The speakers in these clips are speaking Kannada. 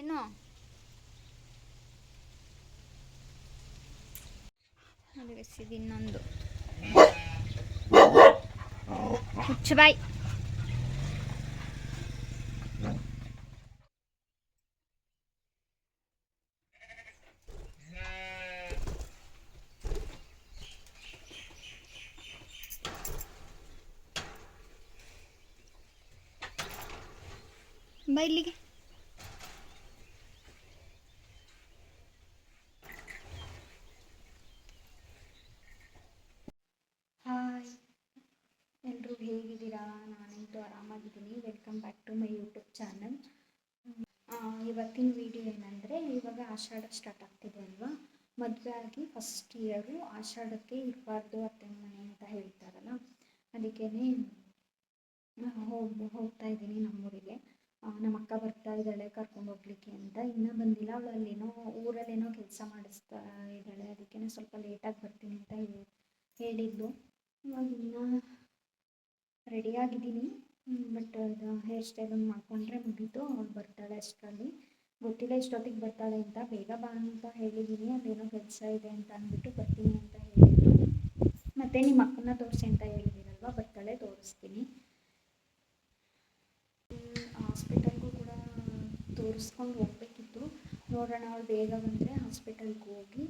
ಏನು ಅದು ಎಸಿದು ಇನ್ನೊಂದು ಹುಚ್ಚು ಬಾಯ್. ಬಾ ಇಲ್ಲಿಗೆ. ಹಾಯ್, ಎಲ್ಲರೂ ಹೇಗಿದ್ದೀರಾ? ನಾನಂತೂ ಆರಾಮಾಗಿದ್ದೀನಿ. Welcome back to my YouTube channel. ಇವತ್ತಿನ ವಿಡಿಯೋ ಏನಂದರೆ, ಇವಾಗ ಆಷಾಢ ಸ್ಟಾರ್ಟ್ ಆಗ್ತಿದೆ ಅಲ್ವಾ. ಮದುವೆ ಆಗಿ ಫಸ್ಟ್ ಇಯರು ಆಷಾಢಕ್ಕೆ ಇರಬಾರ್ದು ಅತ್ತೆ ಮನೆ ಅಂತ ಹೇಳ್ತಾರಲ್ಲ, ಅದಕ್ಕೇ ಹೋಗ್ತಾ ಇದ್ದೀನಿ ನಮ್ಮೂರಿಗೆ. ನಮ್ಮ ಅಕ್ಕ ಬರ್ತಾ ಇದ್ದಾಳೆ ಕರ್ಕೊಂಡು ಹೋಗ್ಲಿಕ್ಕೆ ಅಂತ. ಇನ್ನೂ ಬಂದಿಲ್ಲ, ಅವಳು ಅಲ್ಲೇನೋ ಊರಲ್ಲೇನೋ ಕೆಲಸ ಮಾಡಿಸ್ತಾ ಇದ್ದಾಳೆ, ಅದಕ್ಕೇ ಸ್ವಲ್ಪ ಲೇಟಾಗಿ ಬರ್ತೀನಿ ಅಂತ ಹೇಳಿದ್ಲು. ಇವಾಗ ಇನ್ನೂ ರೆಡಿಯಾಗಿದ್ದೀನಿ, ಬಟ್ ಇದು ಹೇರ್ ಸ್ಟೈಲನ್ನು ಮಾಡಿಕೊಂಡ್ರೆ ಮುಗೀತು, ಅವಳು ಬರ್ತಾಳೆ ಅಷ್ಟರಲ್ಲಿ. ಗೊತ್ತಿಲ್ಲ ಇಷ್ಟೊತ್ತಿಗೆ ಬರ್ತಾಳೆ ಅಂತ. ಬೇಗ ಬಾ ಅಂತ ಹೇಳಿದ್ದೀನಿ, ಅದೇನೋ ಕೆಲಸ ಇದೆ ಅಂತ ಅಂದ್ಬಿಟ್ಟು ಬರ್ತೀನಿ ಅಂತ ಹೇಳಿದ್ರು. ಮತ್ತು ನಿಮ್ಮ ಅಕ್ಕನ ತೋರಿಸಿ ಅಂತ ಹೇಳಿದ್ದೀರಲ್ವ, ಬರ್ತಾಳೆ, ತೋರಿಸ್ತೀನಿ. ಹಾಸ್ಪಿಟಲ್ಗೂ ಕೂಡ ತೋರಿಸ್ಕೊಂಡು ಹೋಗ್ಬೇಕಿತ್ತು, ನೋಡೋಣ. ಅವಳು ಬೇಗ ಬಂದರೆ ಹಾಸ್ಪಿಟಲ್ಗೆ ಹೋಗಿ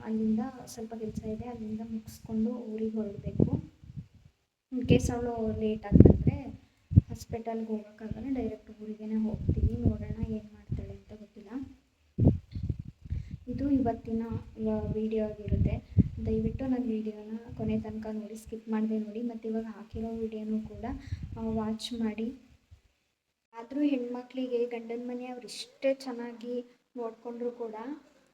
ಅಲ್ಲಿಂದ ಸ್ವಲ್ಪ ಕೆಲಸ ಇದೆ, ಅಲ್ಲಿಂದ ಮುಗಿಸ್ಕೊಂಡು ಊರಿಗೆ ಹೊರಡಬೇಕು. ಇನ್ ಕೇಸ್ ಅವಳು ಲೇಟಾಗಿ ಬಂದರೆ ಹಾಸ್ಪಿಟಲ್ಗೆ ಹೋಗೋಕ್ಕಾಗಲ್ಲ, ಡೈರೆಕ್ಟ್ ಊರಿಗೇ ಹೋಗ್ತೀವಿ. ನೋಡೋಣ ಏನು ಮಾಡ್ತಾಳೆ ಅಂತ, ಗೊತ್ತಿಲ್ಲ. ಇದು ಇವತ್ತಿನ ವಿಡಿಯೋ ಆಗಿರುತ್ತೆ. ದಯವಿಟ್ಟು ನನ್ನ ವಿಡಿಯೋನ ಕೊನೆ ತನಕ ನೋಡಿ, ಸ್ಕಿಪ್ ಮಾಡದೆ ನೋಡಿ. ಮತ್ತು ಇವಾಗ ಹಾಕಿರೋ ವಿಡಿಯೋನೂ ಕೂಡ ವಾಚ್ ಮಾಡಿ. ಆದರೂ ಹೆಣ್ಮಕ್ಳಿಗೆ ಗಂಡನ ಮನೆಯವ್ರು ಎಷ್ಟೇ ಚೆನ್ನಾಗಿ ನೋಡಿಕೊಂಡ್ರೂ ಕೂಡ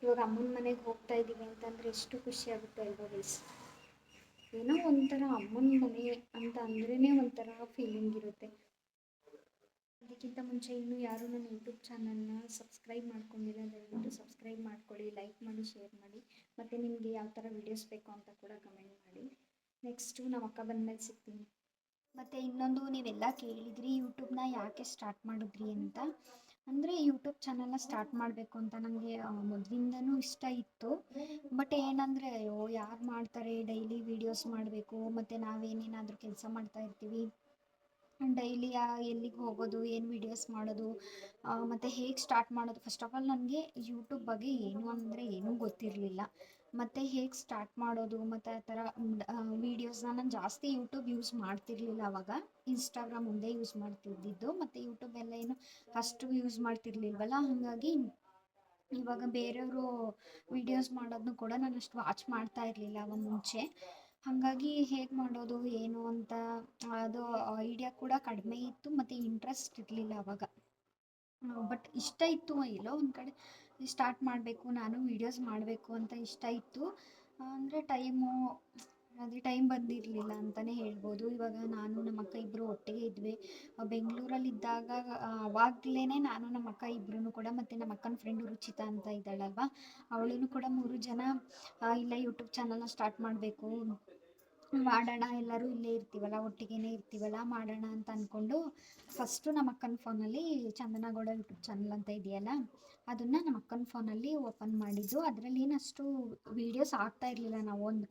ಇವಾಗ ಅಮ್ಮನ ಮನೆಗೆ ಹೋಗ್ತಾ ಇದ್ದೀವಿ ಅಂತಂದರೆ ಎಷ್ಟು ಖುಷಿ ಆಗುತ್ತೆ ಅಲ್ವಾ ಗೈಸ್. ಏನೋ ಒಂಥರ ಅಮ್ಮನ ಮನೆ ಅಂತ ಅಂದ್ರೇ ಒಂಥರ ಫೀಲಿಂಗ್ ಇರುತ್ತೆ. ಅದಕ್ಕಿಂತ ಮುಂಚೆ ಇನ್ನೂ ಯಾರೂ ನನ್ನ ಯೂಟ್ಯೂಬ್ ಚಾನಲ್ನ ಸಬ್ಸ್ಕ್ರೈಬ್ ಮಾಡ್ಕೊಂಡಿಲ್ಲ, ದಯವಿಟ್ಟು ಸಬ್ಸ್ಕ್ರೈಬ್ ಮಾಡ್ಕೊಳ್ಳಿ, ಲೈಕ್ ಮಾಡಿ, ಶೇರ್ ಮಾಡಿ. ಮತ್ತು ನಿಮಗೆ ಯಾವ ಥರ ವೀಡಿಯೋಸ್ ಬೇಕು ಅಂತ ಕೂಡ ಕಮೆಂಟ್ ಮಾಡಿ. ನೆಕ್ಸ್ಟು ನಮ್ಮ ಅಕ್ಕ ಬಂದಮೇಲೆ ಸಿಗ್ತೀನಿ. ಮತ್ತು ಇನ್ನೊಂದು, ನೀವೆಲ್ಲ ಕೇಳಿದ್ರಿ ಯೂಟ್ಯೂಬ್ನ ಯಾಕೆ ಸ್ಟಾರ್ಟ್ ಮಾಡಿದ್ರಿ ಅಂತ. ಅಂದರೆ ಯೂಟ್ಯೂಬ್ ಚಾನಲ್ನ ಸ್ಟಾರ್ಟ್ ಮಾಡಬೇಕು ಅಂತ ನನಗೆ ಮೊದಲಿಂದನೂ ಇಷ್ಟ ಇತ್ತು. ಬಟ್ ಏನಂದರೆ, ಅಯ್ಯೋ ಯಾರು ಮಾಡ್ತಾರೆ, ಡೈಲಿ ವೀಡಿಯೋಸ್ ಮಾಡಬೇಕು, ಮತ್ತು ನಾವೇನೇನಾದರೂ ಕೆಲಸ ಮಾಡ್ತಾ ಇರ್ತೀವಿ, ಡೈಲಿ ಎಲ್ಲಿಗೆ ಹೋಗೋದು, ಏನು ವೀಡಿಯೋಸ್ ಮಾಡೋದು, ಮತ್ತು ಹೇಗೆ ಸ್ಟಾರ್ಟ್ ಮಾಡೋದು. ಫಸ್ಟ್ ಆಫ್ ಆಲ್ ನನಗೆ ಯೂಟ್ಯೂಬ್ ಬಗ್ಗೆ ಏನೂ ಗೊತ್ತಿರಲಿಲ್ಲ. ಮತ್ತು ಹೇಗೆ ಸ್ಟಾರ್ಟ್ ಮಾಡೋದು, ಮತ್ತು ಆ ಥರ ವೀಡಿಯೋಸ್ನ ನಾನು ಜಾಸ್ತಿ ಯೂಟ್ಯೂಬ್ ಯೂಸ್ ಮಾಡ್ತಿರ್ಲಿಲ್ಲ ಆವಾಗ. ಇನ್ಸ್ಟಾಗ್ರಾಮ್ ಒಂದೇ ಯೂಸ್ ಮಾಡ್ತಿದ್ದಿದ್ದು, ಮತ್ತು ಯೂಟ್ಯೂಬ್ ಎಲ್ಲ ಏನು ಅಷ್ಟು ಯೂಸ್ ಮಾಡ್ತಿರ್ಲಿಲ್ವಲ್ಲ. ಹಾಗಾಗಿ ಇವಾಗ ಬೇರೆಯವರು ವೀಡಿಯೋಸ್ ಮಾಡೋದನ್ನು ಕೂಡ ನಾನು ಅಷ್ಟು ವಾಚ್ ಮಾಡ್ತಾ ಇರಲಿಲ್ಲ ಆವಾಗ ಮುಂಚೆ. ಹಾಗಾಗಿ ಹೇಗೆ ಮಾಡೋದು ಏನು ಅಂತ ಅದು ಐಡಿಯಾ ಕೂಡ ಕಡಿಮೆ ಇತ್ತು, ಮತ್ತು ಇಂಟ್ರೆಸ್ಟ್ ಇರಲಿಲ್ಲ ಆವಾಗ. ಬಟ್ ಇಷ್ಟ ಇತ್ತು, ಎಲ್ಲೋ ಒಂದು ಕಡೆ ಸ್ಟಾರ್ಟ್ ಮಾಡಬೇಕು, ನಾನು ವೀಡಿಯೋಸ್ ಮಾಡಬೇಕು ಅಂತ ಇಷ್ಟ ಇತ್ತು. ಅಂದರೆ ಟೈಮ್ ಬಂದಿರಲಿಲ್ಲ ಅಂತಲೇ ಹೇಳ್ಬೋದು. ಇವಾಗ ನಾನು ನಮ್ಮ ಅಕ್ಕ ಇಬ್ಬರು ಒಟ್ಟಿಗೆ ಇದ್ವಿ ಬೆಂಗಳೂರಲ್ಲಿದ್ದಾಗ. ಆವಾಗಲೇ ನಾನು ನಮ್ಮ ಅಕ್ಕ ಇಬ್ಬರೂ ಕೂಡ, ಮತ್ತು ನಮ್ಮ ಅಕ್ಕನ ಫ್ರೆಂಡು ರುಚಿತಾ ಅಂತ ಇದ್ದಾಳಲ್ವ, ಅವಳೂ ಕೂಡ 3 ಜನ ಇಲ್ಲ ಯೂಟ್ಯೂಬ್ ಚಾನಲ್ನ ಸ್ಟಾರ್ಟ್ ಮಾಡಬೇಕು, ಮಾಡೋಣ, ಎಲ್ಲರೂ ಇಲ್ಲೇ ಇರ್ತೀವಲ್ಲ, ಒಟ್ಟಿಗೆ ಇರ್ತೀವಲ್ಲ, ಮಾಡೋಣ ಅಂತ ಅಂದ್ಕೊಂಡು ಫಸ್ಟು ನಮ್ಮ ಅಕ್ಕನ ಫೋನಲ್ಲಿ ಚಂದನಗೌಡ ಯೂಟ್ಯೂಬ್ ಚಾನಲ್ ಅಂತ ಇದೆಯಲ್ಲ, ಅದನ್ನು ನಮ್ಮ ಅಕ್ಕನ ಫೋನಲ್ಲಿ ಓಪನ್ ಮಾಡಿದ್ದು. ಅದರಲ್ಲಿ ಏನಷ್ಟು ವೀಡಿಯೋಸ್ ಆಗ್ತಾ ಇರಲಿಲ್ಲ. ನಾವು ಒಂದು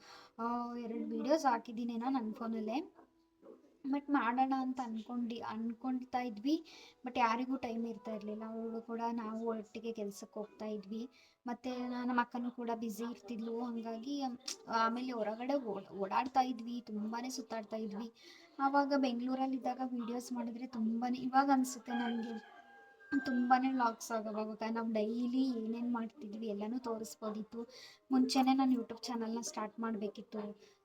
2 ವೀಡಿಯೋಸ್ ಹಾಕಿದ್ದೀನೇನೋ ನನ್ನ ಫೋನಲ್ಲೇ. ಬಟ್ ಮಾಡೋಣ ಅಂತ ಅಂದ್ಕೊಳ್ತಾ ಇದ್ವಿ, ಬಟ್ ಯಾರಿಗೂ ಟೈಮ್ ಇರ್ತಾ ಇರಲಿಲ್ಲ. ಅವಳು ಕೂಡ ನಾವು ಒಟ್ಟಿಗೆ ಕೆಲ್ಸಕ್ಕೆ ಹೋಗ್ತಾ ಇದ್ವಿ, ಮತ್ತು ನಮ್ಮ ಅಕ್ಕನೂ ಕೂಡ ಬ್ಯುಸಿ ಇರ್ತಿದ್ಲು. ಹಾಗಾಗಿ ಆಮೇಲೆ ಹೊರಗಡೆ ಓಡಾಡ್ತಾ ಇದ್ವಿ, ತುಂಬಾ ಸುತ್ತಾಡ್ತಾ ಇದ್ವಿ. ಆವಾಗ ಬೆಂಗಳೂರಲ್ಲಿದ್ದಾಗ ವೀಡಿಯೋಸ್ ಮಾಡಿದ್ರೆ ಇವಾಗ ಅನಿಸುತ್ತೆ ನನಗೆ ತುಂಬಾ ವ್ಲಾಗ್ಸ್ ಆಗೋವಾಗ ನಾವು ಡೈಲಿ ಏನೇನು ಮಾಡ್ತಿದ್ವಿ ಎಲ್ಲನೂ ತೋರಿಸ್ಬೋದಿತ್ತು. ಮುಂಚೆನೇ ನಾನು ಯೂಟ್ಯೂಬ್ ಚಾನಲ್ನ ಸ್ಟಾರ್ಟ್ ಮಾಡಬೇಕಿತ್ತು.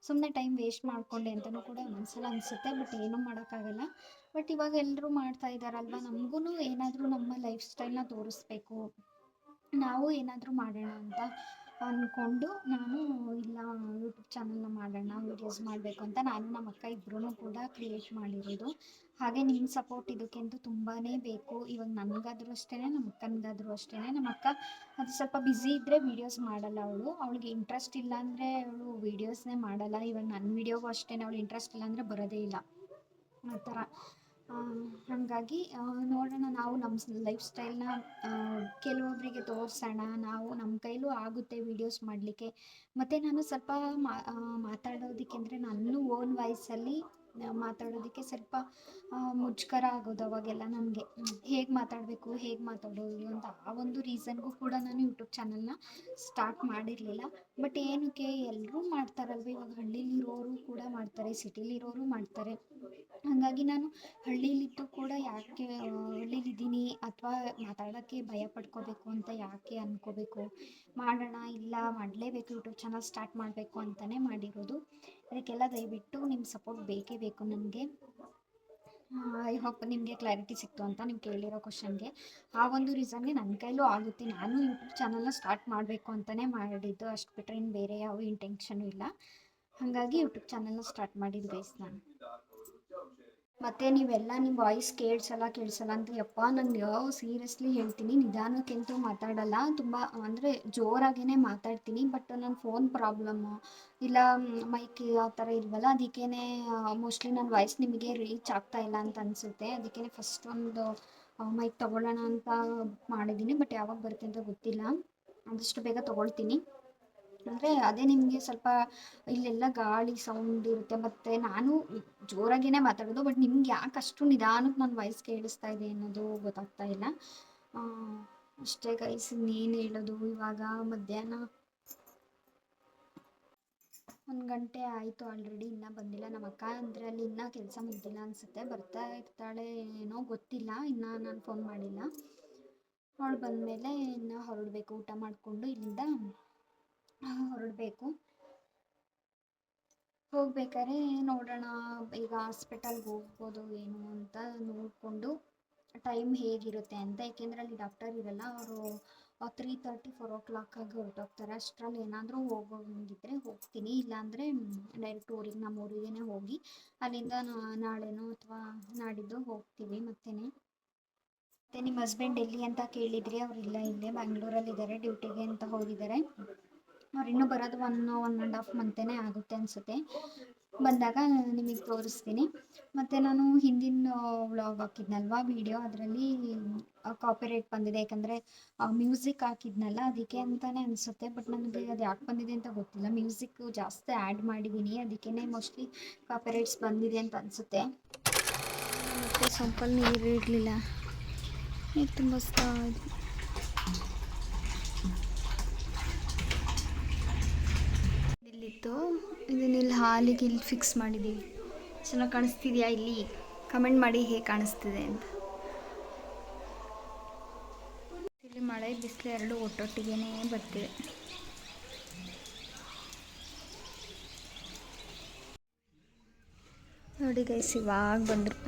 ಸುಮ್ಮನೆ ಟೈಮ್ ವೇಸ್ಟ್ ಮಾಡಿಕೊಂಡೆ ಅಂತಲೂ ಕೂಡ ಒಂದೊಂದ್ಸಲ ಅನಿಸುತ್ತೆ, ಬಟ್ ಏನೂ ಮಾಡೋಕ್ಕಾಗಲ್ಲ. ಬಟ್ ಇವಾಗ ಎಲ್ಲರೂ ಮಾಡ್ತಾ ಇದ್ದಾರಲ್ವ, ನಮಗೂ ಏನಾದರೂ ನಮ್ಮ ಲೈಫ್ ಸ್ಟೈಲ್ನ ತೋರಿಸ್ಬೇಕು, ನಾವು ಏನಾದರೂ ಮಾಡೋಣ ಅಂತ ಅಂದ್ಕೊಂಡು ನಾನು ಇಲ್ಲ ಯೂಟ್ಯೂಬ್ ಚಾನಲ್ನ ಮಾಡೋಣ, ವೀಡಿಯೋಸ್ ಮಾಡಬೇಕು ಅಂತ ನಾನು ನಮ್ಮ ಅಕ್ಕ ಇಬ್ಬರೂ ಕೂಡ ಕ್ರಿಯೇಟ್ ಮಾಡಿರೋದು. ಹಾಗೆ ನಿಮ್ಮ ಸಪೋರ್ಟ್ ಇದಕ್ಕೆಂತೂ ತುಂಬಾ ಬೇಕು. ಇವಾಗ ನನಗಾದರೂ ಅಷ್ಟೇ, ನಮ್ಮ ಅಕ್ಕನಿಗಾದರೂ ಅಷ್ಟೇ. ನಮ್ಮ ಅಕ್ಕ ಅದು ಸ್ವಲ್ಪ ಬ್ಯುಸಿ ಇದ್ದರೆ ವೀಡಿಯೋಸ್ ಮಾಡಲ್ಲ, ಅವಳಿಗೆ ಇಂಟ್ರೆಸ್ಟ್ ಇಲ್ಲ ಅಂದರೆ ಅವಳು ವೀಡಿಯೋಸ್ನೇ ಮಾಡಲ್ಲ. ಇವಾಗ ನನ್ನ ವೀಡಿಯೋಗೂ ಅಷ್ಟೇ, ಅವಳು ಇಂಟ್ರೆಸ್ಟ್ ಇಲ್ಲ ಅಂದರೆ ಬರೋದೇ ಇಲ್ಲ ಆ ಥರ. ಹಾಗಾಗಿ ನೋಡೋಣ, ನಾವು ನಮ್ಮ ಲೈಫ್ ಸ್ಟೈಲ್ನ ಕೆಲವೊಬ್ಬರಿಗೆ ತೋರಿಸೋಣ. ನಾವು ನಮ್ಮ ಕೈಲೂ ಆಗುತ್ತೆ ವೀಡಿಯೋಸ್ ಮಾಡಲಿಕ್ಕೆ. ಮತ್ತು ನಾನು ಸ್ವಲ್ಪ ಮಾತಾಡೋದಕ್ಕೆ ಅಂದರೆ ನನ್ನ ಓನ್ ವಾಯ್ಸಲ್ಲಿ ಮಾತಾಡೋದಕ್ಕೆ ಸ್ವಲ್ಪ ಮುಜುಗರ ಆಗೋದು ಅವಾಗೆಲ್ಲ ನನಗೆ. ಹೇಗೆ ಮಾತಾಡಬೇಕು, ಹೇಗೆ ಮಾತಾಡೋದು ಅಂತ ಆ ಒಂದು ರೀಸನ್ಗೂ ಕೂಡ ನಾನು ಯೂಟ್ಯೂಬ್ ಚಾನಲ್ನ ಸ್ಟಾರ್ಟ್ ಮಾಡಿರಲಿಲ್ಲ. ಬಟ್ ಏನಕ್ಕೆ ಎಲ್ಲರೂ ಮಾಡ್ತಾರಲ್ವ, ಇವಾಗ ಹಳ್ಳಿಲಿರೋರು ಕೂಡ ಮಾಡ್ತಾರೆ, ಸಿಟಿಲಿರೋರು ಮಾಡ್ತಾರೆ. ಹಾಗಾಗಿ ನಾನು ಹಳ್ಳೀಲಿದ್ದು ಕೂಡ ಯಾಕೆ ಹಳ್ಳೀಲಿದ್ದೀನಿ ಅಥವಾ ಮಾತಾಡೋಕ್ಕೆ ಭಯ ಪಡ್ಕೋಬೇಕು ಅಂತ ಯಾಕೆ ಅಂದ್ಕೋಬೇಕು. ಮಾಡೋಣ, ಇಲ್ಲ ಮಾಡಲೇಬೇಕು, ಯೂಟ್ಯೂಬ್ ಚಾನಲ್ ಸ್ಟಾರ್ಟ್ ಮಾಡಬೇಕು ಅಂತಲೇ ಮಾಡಿರೋದು. ಅದಕ್ಕೆಲ್ಲ ದಯವಿಟ್ಟು ನಿಮ್ಮ ಸಪೋರ್ಟ್ ಬೇಕೇ ಬೇಕು ನನಗೆ. ಐ ಹೋಪ್ ನಿಮಗೆ ಕ್ಲಾರಿಟಿ ಸಿಕ್ತು ಅಂತ ನೀವು ಕೇಳಿರೋ ಕ್ವಶನ್ಗೆ. ಆ ಒಂದು ರೀಸನ್ಗೆ ನನ್ನ ಕೈಲೂ ಆಗುತ್ತೆ. ನಾನು ಯೂಟ್ಯೂಬ್ ಚಾನಲ್ನ ಸ್ಟಾರ್ಟ್ ಮಾಡಬೇಕು ಅಂತಲೇ ಮಾಡಿದ್ದು, ಅಷ್ಟು ಬಿಟ್ಟರೆ ಇನ್ನು ಬೇರೆ ಯಾವ ಇಂಟೆನ್ಷನು ಇಲ್ಲ. ಹಾಗಾಗಿ ಯೂಟ್ಯೂಬ್ ಚಾನಲ್ನ ಸ್ಟಾರ್ಟ್ ಮಾಡಿದ್ದು ಗೈಸ್ ನಾನು. ಮತ್ತು ನೀವೆಲ್ಲ ನಿಮ್ಮ ವಾಯ್ಸ್ ಕೇಳಿಸಲ್ಲ ಅಂತ ಯಪ್ಪ, ನಾನು ಸೀರಿಯಸ್ಲಿ ಹೇಳ್ತೀನಿ, ನಿಧಾನಕ್ಕೆಂತೂ ಮಾತಾಡಲ್ಲ, ತುಂಬ ಅಂದರೆ ಜೋರಾಗೇ ಮಾತಾಡ್ತೀನಿ. ಬಟ್ ನನ್ನ ಫೋನ್ ಪ್ರಾಬ್ಲಮ್ಮು ಇಲ್ಲ ಮೈಕ್ ಆ ಥರ ಇಲ್ವಲ್ಲ, ಅದಕ್ಕೇ ಮೋಸ್ಟ್ಲಿ ನನ್ನ ವಾಯ್ಸ್ ನಿಮಗೆ ರೀಚ್ ಆಗ್ತಾ ಇಲ್ಲ ಅಂತ ಅನಿಸುತ್ತೆ. ಅದಕ್ಕೇ ಫಸ್ಟ್ ಒಂದು ಮೈಕ್ ತೊಗೊಳ್ಳೋಣ ಅಂತ ಮಾಡಿದ್ದೀನಿ. ಬಟ್ ಯಾವಾಗ ಬರುತ್ತೆ ಅಂತ ಗೊತ್ತಿಲ್ಲ, ಆದಷ್ಟು ಬೇಗ ತೊಗೊಳ್ತೀನಿ. ಅಂದರೆ ಅದೇ ನಿಮಗೆ ಸ್ವಲ್ಪ ಇಲ್ಲೆಲ್ಲ ಗಾಳಿ ಸೌಂಡ್ ಇರುತ್ತೆ, ಮತ್ತು ನಾನು ಜೋರಾಗಿಯೇ ಮಾತಾಡೋದು. ಬಟ್ ನಿಮ್ಗೆ ಯಾಕೆ ಅಷ್ಟು ನಿಧಾನಕ್ಕೆ ನನ್ನ ವಾಯ್ಸ್ ಕೇಳಿಸ್ತಾ ಇದೆ ಅನ್ನೋದು ಗೊತ್ತಾಗ್ತಾ ಇಲ್ಲ. ಅಷ್ಟೇ ಗೈಸ್, ಇನ್ನೇನು ಹೇಳೋದು. ಇವಾಗ ಮಧ್ಯಾಹ್ನ 1 ಗಂಟೆ ಆಯಿತು ಆಲ್ರೆಡಿ, ಇನ್ನೂ ಬಂದಿಲ್ಲ ನಮ್ಮ ಅಕ್ಕ. ಅಂದರೆ ಅಲ್ಲಿ ಇನ್ನೂ ಕೆಲಸ ಮುಗ್ದಿಲ್ಲ ಅನಿಸುತ್ತೆ, ಬರ್ತಾ ಇರ್ತಾಳೆ ಏನೋ ಗೊತ್ತಿಲ್ಲ, ಇನ್ನೂ ನಾನು ಫೋನ್ ಮಾಡಿಲ್ಲ. ಅವಳು ಬಂದಮೇಲೆ ಇನ್ನೂ ಹೊರಡಬೇಕು, ಊಟ ಮಾಡಿಕೊಂಡು ಇಲ್ಲಿಂದ ಹೊರಡಬೇಕು. ಹೋಗ್ಬೇಕಾದ್ರೆ ನೋಡೋಣ, ಈಗ ಹಾಸ್ಪಿಟಲ್ಗೆ ಹೋಗ್ಬೋದು ಏನು ಅಂತ ನೋಡಿಕೊಂಡು ಟೈಮ್ ಹೇಗಿರುತ್ತೆ ಅಂತ. ಏಕೆಂದರೆ ಅಲ್ಲಿ ಡಾಕ್ಟರ್ ಇರಲ್ಲ, ಅವರು 3:30 4 o'clock ಹೊರಟೋಗ್ತಾರೆ. ಅಷ್ಟರಲ್ಲಿ ಏನಾದರೂ ಹೋಗೋಂಗಿದ್ರೆ ಹೋಗ್ತೀನಿ, ಇಲ್ಲಾಂದರೆ ಡೈರೆಕ್ಟ್ ಊರಿಗೆ, ನಮ್ಮ ಊರಿಗೇ ಹೋಗಿ ಅಲ್ಲಿಂದ ನಾಳೆನೋ ಅಥವಾ ನಾಡಿದ್ದು ಹೋಗ್ತೀವಿ. ಮತ್ತು ನಿಮ್ಮ ಹಸ್ಬೆಂಡ್ ಎಲ್ಲಿ ಅಂತ ಕೇಳಿದ್ರಿ, ಅವರಿಲ್ಲ, ಇಲ್ಲೇ ಬ್ಯಾಂಗ್ಳೂರಲ್ಲಿದ್ದಾರೆ, ಡ್ಯೂಟಿಗೆ ಅಂತ ಹೋಗಿದ್ದಾರೆ. ಅವ್ರು ಇನ್ನೂ ಬರೋದು 1.5 ಮಂತೇ ಆಗುತ್ತೆ ಅನಿಸುತ್ತೆ. ಬಂದಾಗ ನಿಮಗೆ ತೋರಿಸ್ತೀನಿ. ಮತ್ತು ನಾನು ಹಿಂದಿನ ವ್ಲಾಗ್ ಹಾಕಿದ್ನಲ್ವ ವೀಡಿಯೋ, ಅದರಲ್ಲಿ ಕಾಪಿರೈಟ್ ಬಂದಿದೆ. ಯಾಕಂದರೆ ಮ್ಯೂಸಿಕ್ ಹಾಕಿದ್ನಲ್ಲ, ಅದಕ್ಕೆ ಅಂತಲೇ ಅನಿಸುತ್ತೆ. ಬಟ್ ನನಗೆ ಅದು ಯಾಕೆ ಬಂದಿದೆ ಅಂತ ಗೊತ್ತಿಲ್ಲ. ಮ್ಯೂಸಿಕ್ ಜಾಸ್ತಿ ಆ್ಯಡ್ ಮಾಡಿದ್ದೀನಿ, ಅದಕ್ಕೇ ಮೋಸ್ಟ್ಲಿ ಕಾಪಿರೈಟ್ಸ್ ಬಂದಿದೆ ಅಂತ ಅನಿಸುತ್ತೆ. ಮತ್ತು ಸೊಂಪಲ್ಲಿ ನೀರು ಇರಲಿಲ್ಲ, ನೀರು ತುಂಬಿಸ್ತಾ ಇದ್ವಿ. ಇಲ್ಲಿತ್ತು, ಇದನ್ನಿಲ್ಲಿ ಹಾಲಿಗೆ ಇಲ್ಲಿ ಫಿಕ್ಸ್ ಮಾಡಿದ್ದೀವಿ. ಚೆನ್ನಾಗಿ ಕಾಣಿಸ್ತಿದೆಯಾ? ಇಲ್ಲಿ ಕಮೆಂಟ್ ಮಾಡಿ ಹೇಗೆ ಕಾಣಿಸ್ತಿದೆ ಅಂತ. ಇಲ್ಲಿ ಮಳೆ ಬಿಸಿಲು ಎರಡು ಒಟ್ಟೊಟ್ಟಿಗೆ ಬರ್ತಿದೆ. ನೋಡಿ ಗೈಸ್, ಇವಾಗ ಬಂದರು.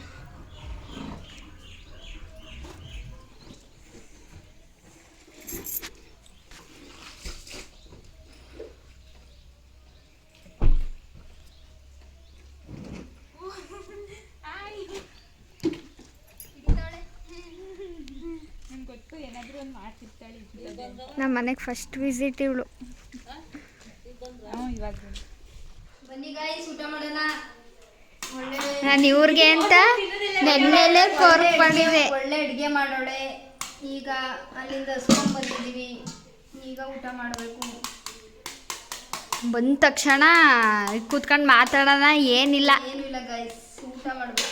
ನಮ್ಮ ಮನೆಗೆ ಫಸ್ಟ್ ವಿಸಿಟ್ ಇವಳು. ನಾನು ಇವ್ರಿಗೆ ಅಂತ ನೆನ್ನೆಲೆ ಕೋರ್ಕ್ ಮಾಡಿದೆ. ಒಳ್ಳೆ ಅಡುಗೆ ಮಾಡೋಳೆ. ಈಗ ಅಲ್ಲಿಂದ ಹಸ್ಕೊಂಡ್ ಬಂದಿದ್ದೀವಿ, ಈಗ ಊಟ ಮಾಡಬೇಕು. ಬಂದ ತಕ್ಷಣ ಕೂತ್ಕೊಂಡು ಮಾತಾಡೋಣ, ಏನಿಲ್ಲ ಗೈಸ್, ಊಟ ಮಾಡಬೇಕು.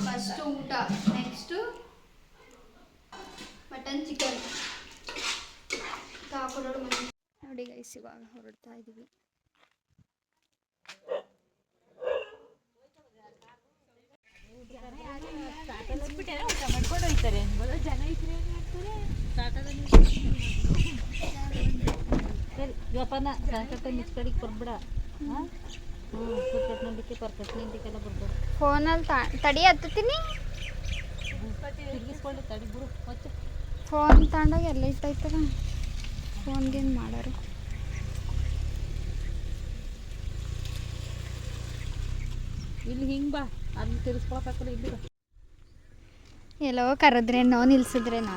ಫಸ್ಟ್ ಊಟ, ನೆಕ್ಸ್ಟು ಮಟನ್ ಚಿಕನ್ ಹಾಕೊಡೋಳು. ನೋಡಿ ಗೈಸ್, ಇವಾಗ ಹೊರಡ್ತಾ ಇದ್ದೀವಿ. ಮಾಡ್ಕೊಂಡು ಹೋಗ್ತಾರೆ ಜನ ಇದ್ರೆ ಸರಿ ಜೋಪಾನ ಸಾಕಟ್ಟ ಮಿಚ್ಕಡಿಗೆ ಬರ್ಬೇಡ. ಪರ್ಕಟ್ ನಂಬಿಕೆ ಪರ್ಕಟ್ನಿಂಟಿಗೆಲ್ಲ ಬರ್ಬೇಡ. ಫೋನಲ್ಲಿ ತಡಿ ಹತ್ತೀನಿ, ತಿರ್ಗಿಸ್ಕೊಂಡು ತಡಿ ಬಿಡು. ಮತ್ತೆ ಫೋನ್ ತಗೊಂಡೋಗಿ ಎಲ್ಲ ಇಟ್ಟೈತಲ್ಲ, ಫೋನ್ಗೇನು ಮಾಡೋರು. ಇಲ್ಲಿ ಹಿಂಗೆ ಬಾ, ಅಲ್ಲಿ ತಿರ್ಸ್ಕೊಳಕ್ಕಾಗಲ್ಲ. ಇಲ್ಲಿ ಎಲ್ಲೋ ಕರೆದ್ರೇನೋ ನಿಲ್ಸಿದ್ರೇನೋ.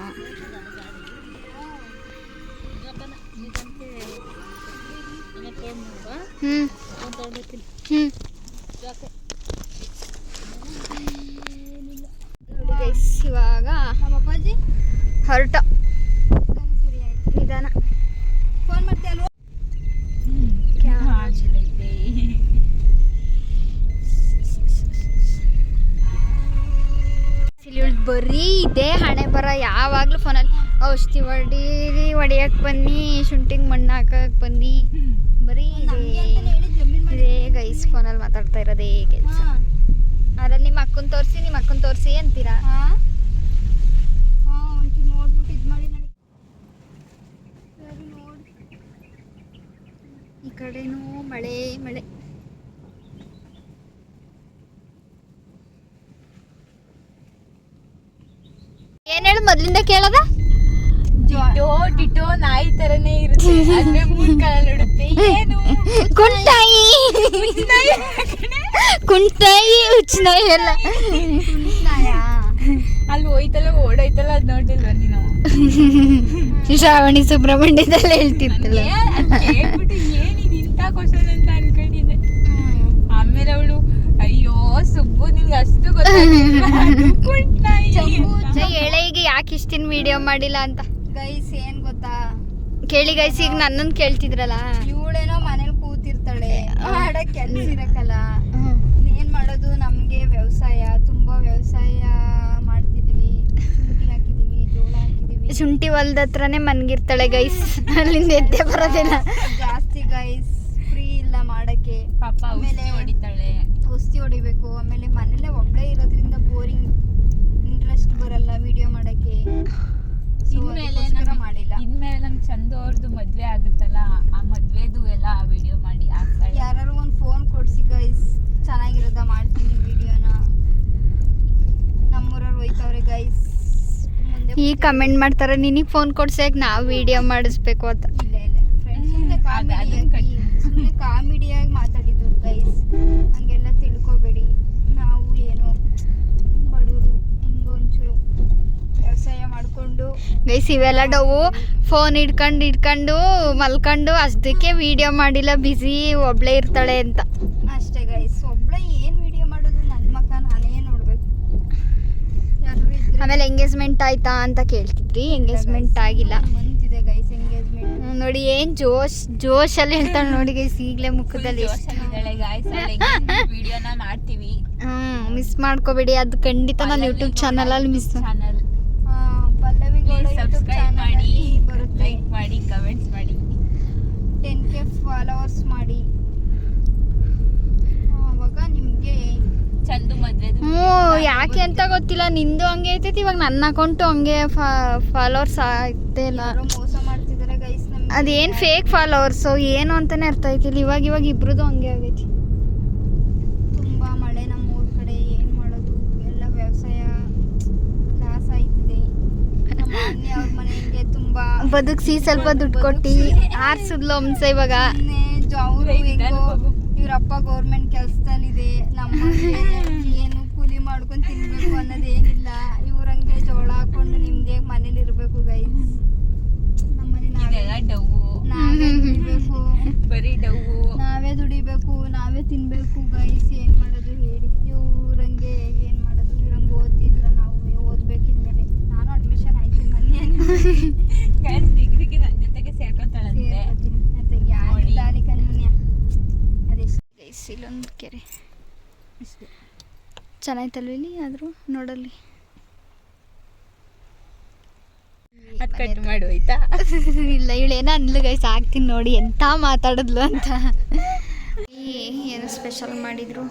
ಗೈಸ್ ಇವಾಗ ನಮ್ಮ ಅಪ್ಪಾಜಿ ಹೊರಟ ಸರಿ ಆಯ್ತು. ನಿಧಾನ. ಫೋನ್ ಮಾಡ್ತೀಯಲ್ವ? ಬರೀ ಇದೇ ಹಣೆ ಬರ. ಯಾವಾಗಲೂ ಫೋನಲ್ಲಿ ಔಷಧಿ ಹೊಡಿಯಕ್ಕೆ ಬನ್ನಿ, ಶುಂಠಿಗೆ ಮಣ್ಣು ಹಾಕಕ್ಕೆ ಬನ್ನಿ, ಬರೀ ಇದೇ ಗೈಸ್ ಫೋನಲ್ಲಿ ಮಾತಾಡ್ತಾ ಇರೋದೇ ಕೆಲಸ. ಅದ್ರಲ್ಲಿ ನಿಮ್ಮ ಅಕ್ಕನ ತೋರಿಸಿ ಅಂತೀರಾ? ಒಂಚೂರು ನೋಡ್ಬಿಟ್ಟು ಇದು ಮಾಡಿ ನನಗೆ ಸರಿ ನೋಡಿ. ಈ ಕಡೆನೂ ಮಳೆ ಮಳೆ. ಏನ್ ಹೇಳು ಮೊದ್ಲಿಂದ ಕೇಳದ? ಟಿಟೋ ನಾಯಿ ತರನೇ ಇರುತ್ತೆ, ಆದ್ರೆ ಮೂರ್ ಕಾಲ ನೋಡುತ್ತೆ. ಏನು ಕುಂಟಾಯಿ ಕುಂಟಾಯಿ ಹುಚ್ಚನಾಯಿ ಎಲ್ಲ. ಅಲ್ಲಿ ಹೋಯ್ತಲ್ಲ ಓಡೋಯ್ತಲ್ಲ, ಅದ್ ನೋಡಿಲ್ವ ನೀನು? ಶ್ರಾವಣಿ ಸುಬ್ರಹ್ಮಣ್ಯದಲ್ಲಿ ಹೇಳ್ತಿರ್ತಲ್ಲ. ಕೇಳ್ಬಿಟ್ಟು ಏನಿದ್ ಇಂಥ ಕ್ವಶನ್ ಅಂತ ಅನ್ಕೊಂಡಿದ್ದೆ. ಆಮೇಲೆ ಅವಳು ಅಯ್ಯೋ ಸುಬ್ಬು ನಿನ್ಗೆ ಅಷ್ಟು ಗೊತ್ತಾಗಿಲ್ಲ ಹೇಳೆ ಈಗ ಯಾಕೆ ಇಷ್ಟಿನ ವಿಡಿಯೋ ಮಾಡಿಲ್ಲ ಅಂತ. ಗೈಸ್ ಏನ್ ಗೊತ್ತಾ, ಕೇಳಿ ಗೈಸ್, ಈಗ ನನ್ನನ್ನು ಕೇಳ್ತಿದ್ರಲ್ಲ. ಇವಳೇನೋ ಮನೇಲಿ ಕೂತಿರ್ತಾಳೆ, ಮಾಡಕ್ ಕೆಲ್ಸ ಇರಕ್ಕಲ್ಲ. ಏನ್ ಮಾಡೋದು, ನಮ್ಗೆ ವ್ಯವಸಾಯ ತುಂಬಾ ವ್ಯವಸಾಯ ಮಾಡ್ತಿದೀವಿ. ಶುಂಠಿ ಹಾಕಿದೀವಿ, ಜೋಳ ಹಾಕಿದೀವಿ. ಶುಂಠಿ ಹೊಲ್ದ ಹತ್ರನೇ ಮನ್ಗಿರ್ತಾಳೆ ಗೈಸ್, ಅಲ್ಲಿಂದ ಎದ್ದೆ ಬರೋದಿಲ್ಲ ಜಾಸ್ತಿ ಗೈಸ್. ಫ್ರೀ ಇಲ್ಲ ಮಾಡಕ್ಕೆ. ಪಾಪ ಆಮೇಲೆ ಹೊಡಿತಾಳೆ, ಔಷಧಿ ಹೊಡಿಬೇಕು. ಆಮೇಲೆ ಮನೇಲೆ ಒಬ್ಬಳೇ ಇರೋದ್ರಿಂದ ಬೋರಿಂಗ್, ಇಂಟ್ರೆಸ್ಟ್ ಬರಲ್ಲ ವಿಡಿಯೋ ಮಾಡಕ್ಕೆ. ಮಾಡಿಲ್ಲ. ಇನ್ಮೇಲೆ ನಮ್ ಚಂದು ಅವ್ರದ್ದು ಮದ್ವೆ ಆಗುತ್ತಲ್ಲ, ಆ ಮದ್ವೆದು ಎಲ್ಲ ವಿಡಿಯೋ ಮಾಡಿ ಹಾಕ್ತಾಳೆ. ಯಾರು ಒಂದ್ ಫೋನ್ ಕೊಡ್ಸಿ ಗೈಸ್, ಚೆನ್ನಾಗಿರೋದ ಮಾಡ್ತೀನಿ ವಿಡಿಯೋನ. ನಮ್ಮೂರವ್ರು ಹೋಯ್ತವ್ರೆ ಗೈಸ್. ಮುಂದೆ ಈ ಕಮೆಂಟ್ ಮಾಡ್ತಾರೆ, ನಿನಗೆ ಫೋನ್ ಕೊಡ್ಸಕ್ ನಾವು ವಿಡಿಯೋ ಮಾಡಿಸ್ಬೇಕು ಅಂತ. ಇಲ್ಲ ಇಲ್ಲ ಫ್ರೆಂಡ್ಸ್, ಸುಮ್ಮನೆ ಕಾಮಿಡಿಯಾಗಿ ಮಾತಾಡಿದ್ದು ಗೈಸ್, ಹಂಗೆಲ್ಲ ತಿಳ್ಕೊಬೇಡಿ. ನಾವು ಏನು ಬಡವರು, ಹಿಂಗೆ ಒಂಚೂರು ವ್ಯವಸಾಯ ಮಾಡಿಕೊಂಡು ಗೈಸ್ ಇವೆಲ್ಲ ಡವು ಫೋನ್ ಇಟ್ಕೊಂಡು ಮಲ್ಕೊಂಡು ಅಷ್ಟಕ್ಕೆ ವಿಡಿಯೋ ಮಾಡಿಲ್ಲ, ಬಿಸಿ ಒಬ್ಳೇ ಇರ್ತಾಳೆ ಅಂತ ಅಷ್ಟೇ ಗೈಸ್. ಒಬ್ಳೆ ಏನು ವಿಡಿಯೋ ಮಾಡೋದು, ನನ್ನ ಮಕ್ಕ ನಾನೇ ನೋಡ್ಬೇಕು. ಯಾರು ಇದ್ರೆ ಆಮೇಲೆ ಎಂಗೇಜ್ಮೆಂಟ್ ಆಯ್ತಾ ಅಂತ ಕೇಳ್ತಿದ್ರಿ. ಎಂಗೇಜ್ಮೆಂಟ್ ಆಗಿಲ್ಲ. ಮಂತಿದೆ ಗೈಸ್ ಎಂಗೇಜ್ಮೆಂಟ್. ನೋಡಿ ಏನ್ ಜೋಶಲ್ಲಿ ಹೇಳ್ತಾಳೆ ನೋಡಿ ಗೈಸ್, ಈಗಲೇ ಮುಖದಲ್ಲಿ. ವಿಡಿಯೋನ ಮಾಡ್ತೀವಿ, ಮಿಸ್ ಮಾಡ್ಕೋಬೇಡಿ. ಅದು ಖಂಡಿತ ನಾನು ಯೂಟ್ಯೂಬ್ ಚಾನಲಲ್ಲಿ ಮಿಸ್ ಚಾನಲ್ ಪಲ್ಲವಿಗೌಡ ಸಬ್ಸ್ಕ್ರೈಬ್ ಮಾಡಿ, ಬರುತ್ತೆ. ಲೈಕ್ ಮಾಡಿ, ಕಮೆಂಟ್ಸ್ ಮಾಡಿ, 10K ಫಾಲೋವರ್ಸ್ ಮಾಡಿ. ಅವಾಗ ನಿಮಗೆ ಚಂದು ಮದ್ವೆದು ಯಾಕೆ ಅಂತ ಗೊತ್ತಿಲ್ಲ. ನಿಂದು ಹಂಗೆ ಐತೈತಿ, ಇವಾಗ ನನ್ನ ಅಕೌಂಟು ಹಂಗೆ ಫಾಲೋವರ್ಸ್ ಆಗ್ತಾ ಇಲ್ಲ. ಯಾರೋ ಮೋಸ ಮಾಡ್ತಿದ್ದಾರೆ ಗೈಸ್. ನಮ್ಗೆ ಅದೇನು ಫೇಕ್ ಫಾಲೋವರ್ಸು ಏನು ಅಂತಾನೆ ಅರ್ಥ ಆಯ್ತಿಲ್ಲ. ಇವಾಗ ಇಬ್ರದ್ದು ಹಂಗೆ ಆಗೈತಿ. ತುಂಬ ಮಳೆ ನಮ್ಮೂರ ಕಡೆ, ಏನು ಮಾಡೋದು, ಎಲ್ಲ ವ್ಯವಸಾಯ ಲಾಸ್ ಆಯ್ತಿದೆ. ನಮ್ಮ ಅಣ್ಣಿ ಅವ್ರ ಮನೆಗೆ ತುಂಬಾ ಬದುಕ್ಸಿ ಸ್ವಲ್ಪ ದುಡ್ಡು ಕೊಟ್ಟು ಆರ್ಸಿದ್ಲು ಹಂಸ. ಇವಾಗ ಅವರು ಹೆಂಗೋ ಇವ್ರಪ್ಪ ಗೌರ್ಮೆಂಟ್ ಕೆಲ್ಸದಲ್ಲಿದೆ. ನಮ್ಮ ಏನು ಕೂಲಿ ಮಾಡ್ಕೊಂಡು ತಿನ್ಬೇಕು ಅನ್ನೋದೇನಿಲ್ಲ. ಇವ್ರಂಗೆ ಜೋಳ ಹಾಕೊಂಡು ನಿಮ್ದೇ ಮನೇಲಿ ಇರ್ಬೇಕು ಗೈಸ್. ನಮ್ಮನೆ ನಾವೇ ದುಡಿಬೇಕು, ಬರೀ ಡವ್ವು. ನಾವೇ ದುಡಿಬೇಕು, ನಾವೇ ತಿನ್ಬೇಕು ಗೈಸ್. ಏನ್ ಮಾಡೋದು ಹೇಳಿ. ಇವ್ರಂಗೆ ಏನ್ ಮಾಡೋದು, ಇವ್ರಂಗೆ ಓದ್ತಿದ್ರ, ನಾವು ಓದ್ಬೇಕು ಇನ್ಮೇಲೆ. ನಾನು ಅಡ್ಮಿಷನ್ ಆಯ್ತೀನಿ ಮೊನ್ನೆ. ಡಿಗ್ರಿಗೆ ನನ್ನ ಜೊತೆಗೆ ಸೇರ್ಕೊತಾಳಂತೆ. ಸೇರ್ಕೊತೀನಿ ಜೊತೆಗೆ. ಯಾರು ದಾಲಿ ಕನ್ಮುನ್ಯ ಅದೆಷ್ಟು ಗೈಸ್ ಇಲ್ಲೊಂದು ಕೆರೆ ಚೆನ್ನಾಯ್ತಲ್ವ ಇಲ್ಲಿ, ಆದರೂ ನೋಡಲ್ಲಿ. ಅದು ಕಟ್ ಮಾಡು ಆಯ್ತಾ? ಇಲ್ಲ ಇವಳೇನೋ ಅಂದ್ಲು ಗೈಸ್, ಆಗ್ತೀನಿ ನೋಡಿ ಎಂತ ಮಾತಾಡಿದ್ಲು ಅಂತ. ಏನು ಸ್ಪೆಷಲ್ ಮಾಡಿದ್ರು,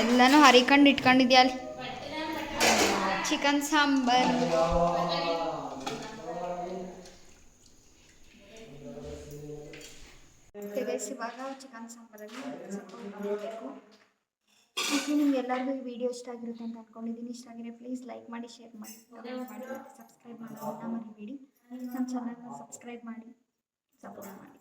ಎಲ್ಲನೂ ಹರಿಕೊಂಡು ಇಟ್ಕೊಂಡಿದ್ಯಾ ಅಲ್ಲಿ. ಚಿಕನ್ ಸಾಂಬಾರು, ಗೈಸ್ ಇವಾಗ ಚಿಕನ್ ಸಾಂಬಾರಲ್ಲಿ ಮಾಡಬೇಕು. ನಿಮ್ಗೆ ಎಲ್ಲರಿಗೂ ಈ ವಿಡಿಯೋ ಇಷ್ಟ ಆಗಿರುತ್ತೆ ಅಂತ ಅಂದ್ಕೊಂಡಿದ್ದೀನಿ. ಇಷ್ಟ ಆಗಿದ್ರೆ ಪ್ಲೀಸ್ ಲೈಕ್ ಮಾಡಿ, ಶೇರ್ ಮಾಡಿ, ಕಮೆಂಟ್ ಮಾಡಿ, ಮತ್ತು ಸಬ್ಸ್ಕ್ರೈಬ್ ಮಾಡೋದನ್ನ ಮರಿಬೇಡಿ. ನಮ್ಮ ಚಾನಲ್ನ ಸಬ್ಸ್ಕ್ರೈಬ್ ಮಾಡಿ, ಸಪೋರ್ಟ್ ಮಾಡಿ.